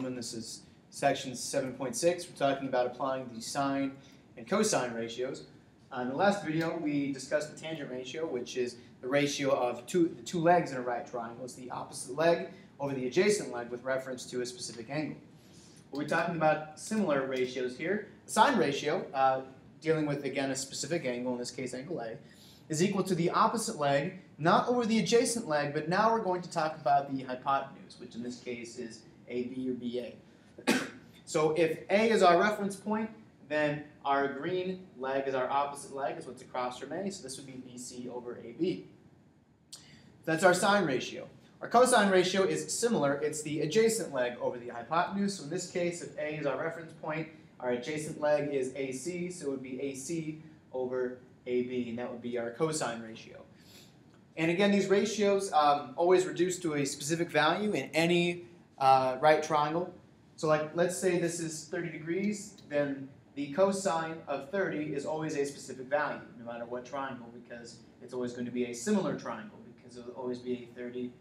gentlemen. This is section 7.6. We're talking about applying the sine and cosine ratios. In the last video, we discussed the tangent ratio, which is the ratio of the two legs in a right triangle. It's the opposite leg over the adjacent leg with reference to a specific angle. We're talking about similar ratios here. The sine ratio, dealing with, again, a specific angle, in this case angle A, is equal to the opposite leg, not over the adjacent leg, but now we're going to talk about the hypotenuse, which in this case is AB or BA. So if A is our reference point, then our green leg is our opposite leg, is what's across from A, so this would be BC over AB. That's our sine ratio. Our cosine ratio is similar. It's the adjacent leg over the hypotenuse. So in this case, if A is our reference point, our adjacent leg is AC, so it would be AC over AB, and that would be our cosine ratio. And again, these ratios always reduce to a specific value in any right triangle. So like, let's say this is 30 degrees, then the cosine of 30 is always a specific value, no matter what triangle, because it's always going to be a similar triangle, because it will always be a 30,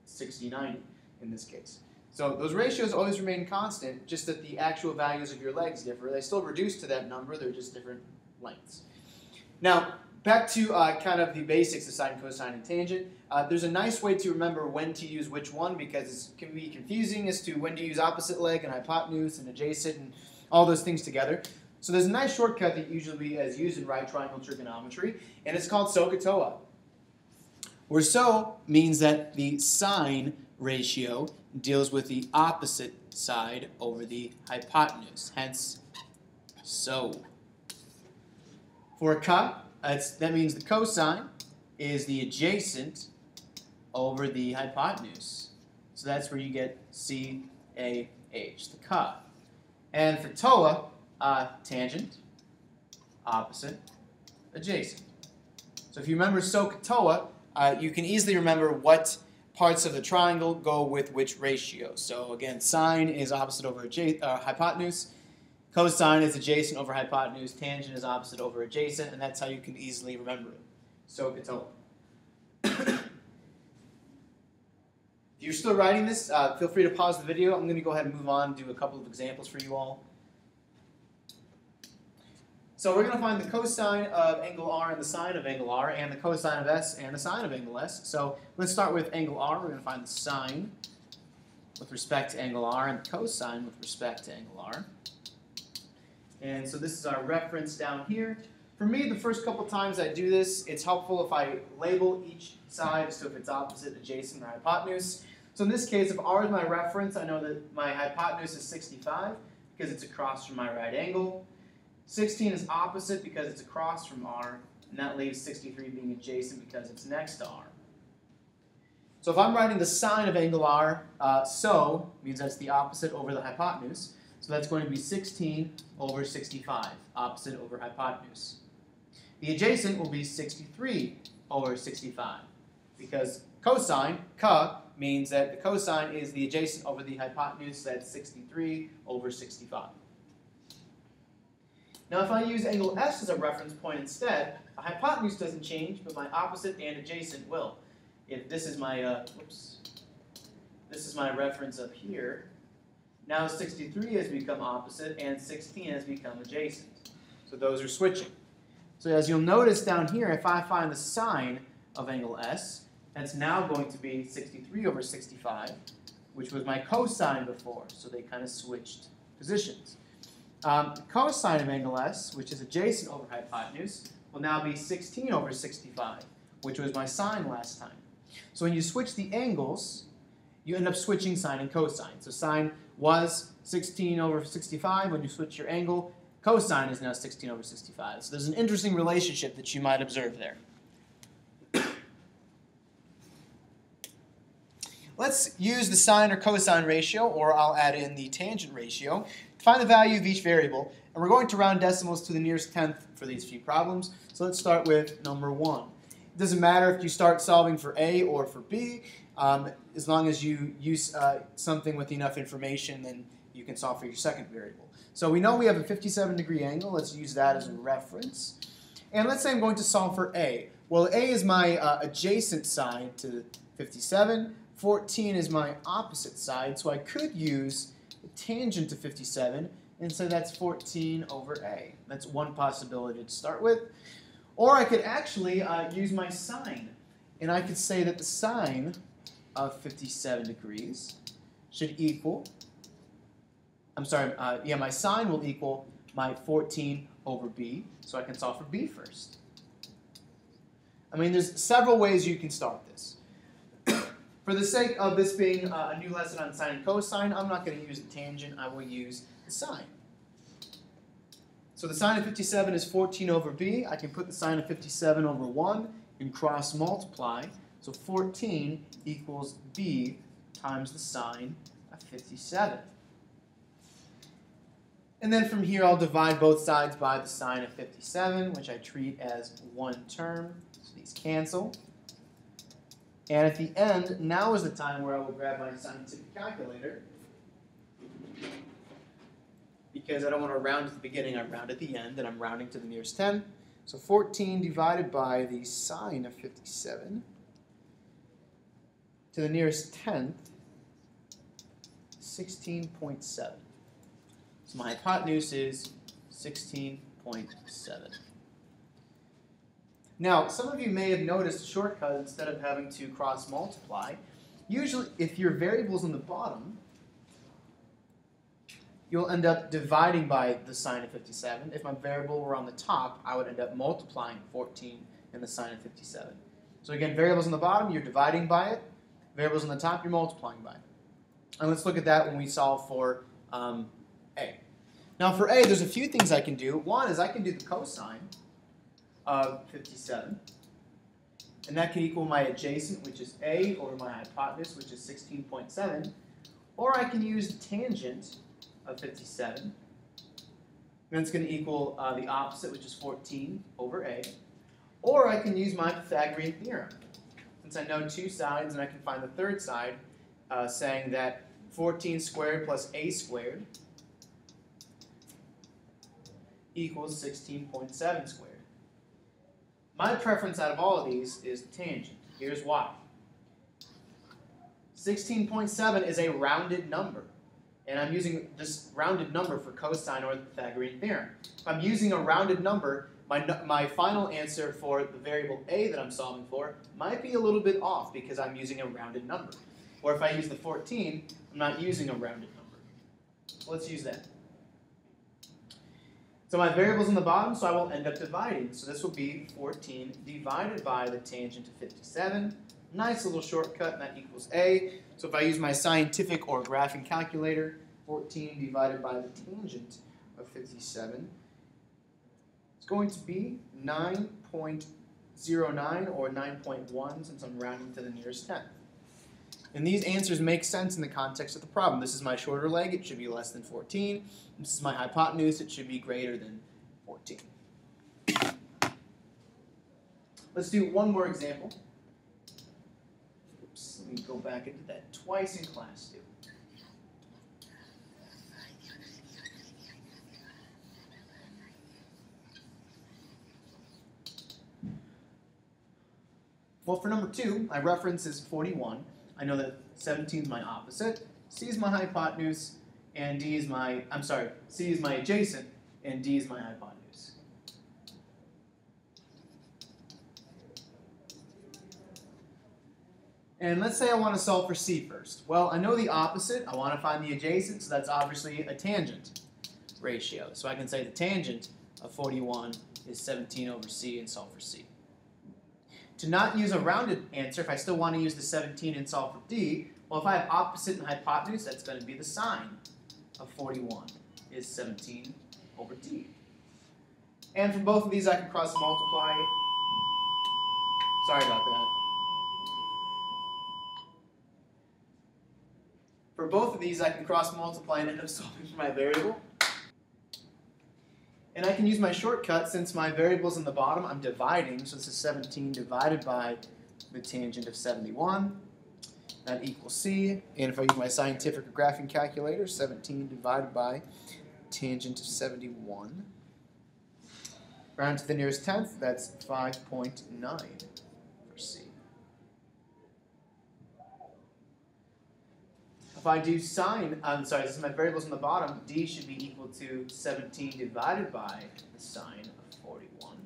60, 90 in this case. So those ratios always remain constant, just that the actual values of your legs differ. They still reduce to that number, they're just different lengths. Now, back to kind of the basics of sine, cosine, and tangent. There's a nice way to remember when to use which one, because it can be confusing as to when to use opposite leg and hypotenuse and adjacent and all those things together. So there's a nice shortcut that usually is used in right triangle trigonometry, and it's called SOHCAHTOA, where SO means that the sine ratio deals with the opposite side over the hypotenuse, hence SO. For a CA, that means the cosine is the adjacent over the hypotenuse. So that's where you get CAH, the CA. And for TOA, tangent, opposite, adjacent. So if you remember SOHCAHTOA, you can easily remember what parts of the triangle go with which ratio. So again, sine is opposite over hypotenuse, cosine is adjacent over hypotenuse, tangent is opposite over adjacent, and that's how you can easily remember it. SOHCAHTOA. If you're still writing this, feel free to pause the video. I'm going to go ahead and move on and do a couple of examples for you all. So we're going to find the cosine of angle R and the sine of angle R, and the cosine of S and the sine of angle S. So let's start with angle R. We're going to find the sine with respect to angle R and the cosine with respect to angle R. And so this is our reference down here. For me, the first couple times I do this, it's helpful if I label each side, so if it's opposite, adjacent, or hypotenuse. So in this case, if R is my reference, I know that my hypotenuse is 65 because it's across from my right angle. 16 is opposite because it's across from R, and that leaves 63 being adjacent because it's next to R. So if I'm writing the sine of angle R, SO means that's the opposite over the hypotenuse. So that's going to be 16 over 65, opposite over hypotenuse. The adjacent will be 63 over 65, because cosine, CA, means that the cosine is the adjacent over the hypotenuse, so that's 63 over 65. Now if I use angle S as a reference point instead, the hypotenuse doesn't change, but my opposite and adjacent will. If this is my, this is my reference up here, now 63 has become opposite and 16 has become adjacent. So those are switching. So as you'll notice down here, if I find the sine of angle S, that's now going to be 63 over 65, which was my cosine before, so they kind of switched positions. The cosine of angle S, which is adjacent over hypotenuse, will now be 16 over 65, which was my sine last time. So when you switch the angles, you end up switching sine and cosine. So sine was 16 over 65. When you switch your angle, cosine is now 16 over 65. So there's an interesting relationship that you might observe there. Let's use the sine or cosine ratio, or I'll add in the tangent ratio, to find the value of each variable. And we're going to round decimals to the nearest tenth for these few problems. So let's start with number 1. It doesn't matter if you start solving for A or for B. As long as you use something with enough information, then you can solve for your second variable. So we know we have a 57-degree angle. Let's use that as a reference. And let's say I'm going to solve for A. Well, A is my adjacent side to 57. 14 is my opposite side, so I could use the tangent to 57 and say that's 14 over A. That's one possibility to start with. Or I could actually use my sine, and I could say that the sine of 57 degrees should equal, my sine will equal my 14 over B, so I can solve for B first. I mean, there's several ways you can start this. For the sake of this being a new lesson on sine and cosine, I'm not going to use the tangent, I will use the sine. So the sine of 57 is 14 over B. I can put the sine of 57 over 1 and cross multiply. So 14 equals B times the sine of 57. And then from here I'll divide both sides by the sine of 57, which I treat as one term. So these cancel. And at the end, now is the time where I will grab my scientific calculator. Because I don't want to round at the beginning, I round at the end, and I'm rounding to the nearest 10. So 14 divided by the sine of 57 to the nearest tenth, 16.7. So my hypotenuse is 16.7. Now, some of you may have noticed a shortcut instead of having to cross multiply. Usually, if your variable's on the bottom, you'll end up dividing by the sine of 57. If my variable were on the top, I would end up multiplying 14 and the sine of 57. So again, variables on the bottom, you're dividing by it. Variables on the top, you're multiplying by it. And let's look at that when we solve for A. Now for A, there's a few things I can do. One is I can do the cosine of 57. And that can equal my adjacent, which is A, over my hypotenuse, which is 16.7. Or I can use the tangent of 57. And that's going to equal the opposite, which is 14 over A. Or I can use my Pythagorean theorem. Since I know two sides and I can find the third side, saying that 14 squared plus A squared equals 16.7 squared. My preference out of all of these is the tangent. Here's why. 16.7 is a rounded number. And I'm using this rounded number for cosine or the Pythagorean theorem. If I'm using a rounded number, my final answer for the variable A that I'm solving for might be a little bit off because I'm using a rounded number. Or if I use the 14, I'm not using a rounded number. So let's use that. So my variable's on the bottom, so I will end up dividing. So this will be 14 divided by the tangent of 57. Nice little shortcut, and that equals A. So if I use my scientific or graphing calculator, 14 divided by the tangent of 57, it's going to be 9.09 or 9.1 since I'm rounding to the nearest tenth. And these answers make sense in the context of the problem. This is my shorter leg, it should be less than 14. This is my hypotenuse, it should be greater than 14. Let's do one more example. Oops, let me go back and do that twice in class too. Well, for number 2, my reference is 41. I know that 17 is my opposite, C is my hypotenuse, and D is my, C is my adjacent, and D is my hypotenuse. And let's say I want to solve for C first. Well, I know the opposite, I want to find the adjacent, so that's obviously a tangent ratio. So I can say the tangent of 41 is 17 over C and solve for C. To not use a rounded answer, if I still want to use the 17 and solve for D, well, if I have opposite and hypotenuse, that's going to be the sine of 41 is 17 over D. And for both of these, I can cross multiply. Sorry about that. For both of these, I can cross multiply and end up solving for my variable. And I can use my shortcut since my variable's in the bottom. I'm dividing, so this is 17 divided by the tangent of 71. That equals C. And if I use my scientific or graphing calculator, 17 divided by tangent of 71. Round to the nearest tenth, that's 5.9 for C. I do sine, this is my variables on the bottom, d should be equal to 17 divided by the sine of 41.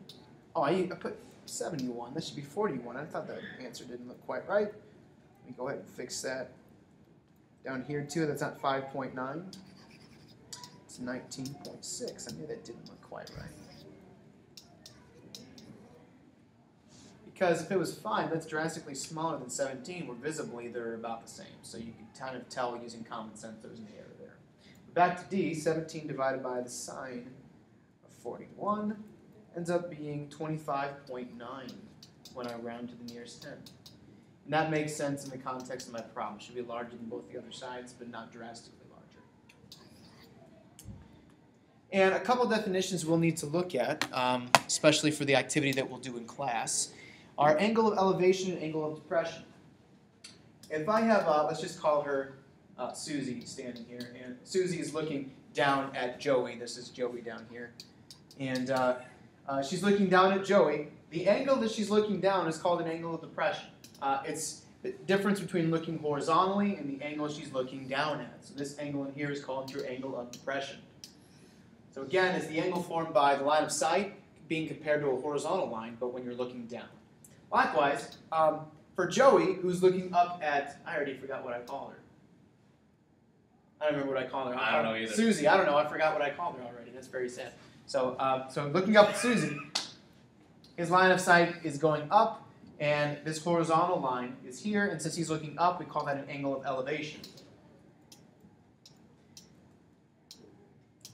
Oh, I put 71. That should be 41. I thought the answer didn't look quite right. Let me go ahead and fix that. Down here too, that's not 5.9. It's 19.6. I knew that didn't look quite right. Because if it was 5, that's drastically smaller than 17, where visibly they're about the same. So you can kind of tell using common sense there's an error there. But back to d, 17 divided by the sine of 41 ends up being 25.9 when I round to the nearest 10. And that makes sense in the context of my problem. It should be larger than both the other sides, but not drastically larger. And a couple definitions we'll need to look at, especially for the activity that we'll do in class, are angle of elevation and angle of depression. If I have, let's just call her Susie standing here, and Susie is looking down at Joey. This is Joey down here. And she's looking down at Joey. The angle that she's looking down is called an angle of depression. It's the difference between looking horizontally and the angle she's looking down at. So this angle in here is called your angle of depression. So again, it's the angle formed by the line of sight being compared to a horizontal line, but when you're looking down. Likewise, for Joey, who's looking up at, I already forgot what I called her. I don't remember what I called her. I don't know either. Susie, I don't know. I forgot what I called her already. That's very sad. So, so looking up at Susie, his line of sight is going up, and this horizontal line is here, and since he's looking up, we call that an angle of elevation.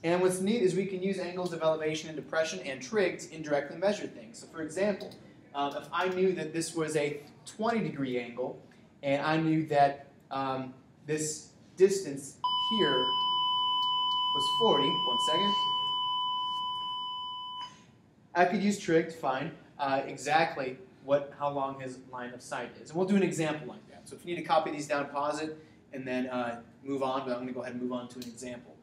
And what's neat is we can use angles of elevation and depression and trig to indirectly measure things. So for example, if I knew that this was a 20-degree angle, and I knew that this distance here was 40, one second, I could use trig to find exactly how long his line of sight is. And we'll do an example like that. So if you need to copy these down, pause it, and then move on, but I'm going to go ahead and move on to an example.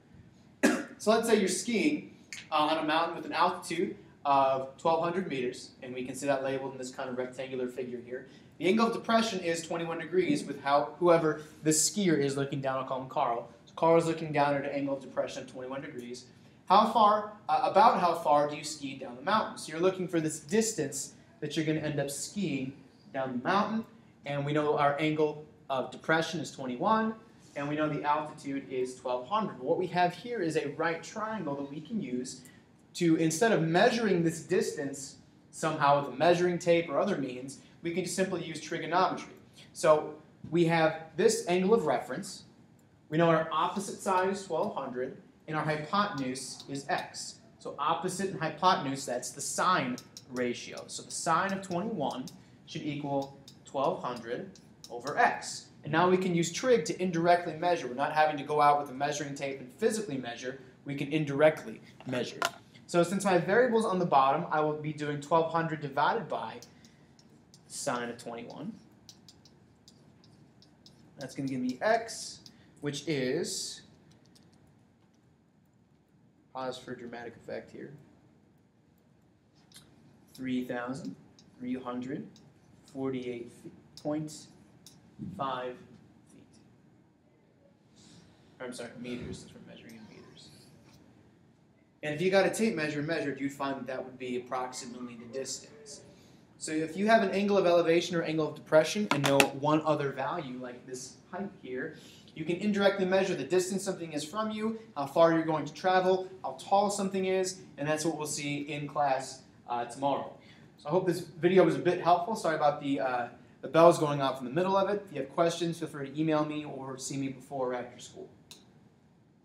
So let's say you're skiing on a mountain with an altitude of 1,200 meters, and we can see that labeled in this kind of rectangular figure here. The angle of depression is 21 degrees with whoever the skier is looking down. I'll call him Carl. So Carl is looking down at an angle of depression of 21 degrees. About how far do you ski down the mountain? So you're looking for this distance that you're going to end up skiing down the mountain, and we know our angle of depression is 21, and we know the altitude is 1,200. What we have here is a right triangle that we can use to, instead of measuring this distance somehow with a measuring tape or other means, we can just simply use trigonometry. So we have this angle of reference. We know our opposite side is 1,200, and our hypotenuse is x. So opposite and hypotenuse, that's the sine ratio. So the sine of 21 should equal 1,200 over x. And now we can use trig to indirectly measure. We're not having to go out with a measuring tape and physically measure. We can indirectly measure. So since my variable's on the bottom, I will be doing 1,200 divided by sine of 21. That's going to give me x, which is, pause for dramatic effect here, 3,348.5 feet. Or, I'm sorry, meters, since we're measuring in meters. And if you got a tape measure and measured, you'd find that that would be approximately the distance. So if you have an angle of elevation or angle of depression and know one other value, like this height here, you can indirectly measure the distance something is from you, how far you're going to travel, how tall something is, and that's what we'll see in class tomorrow. So I hope this video was a bit helpful. Sorry about the bells going off in the middle of it. If you have questions, feel free to email me or see me before or after school.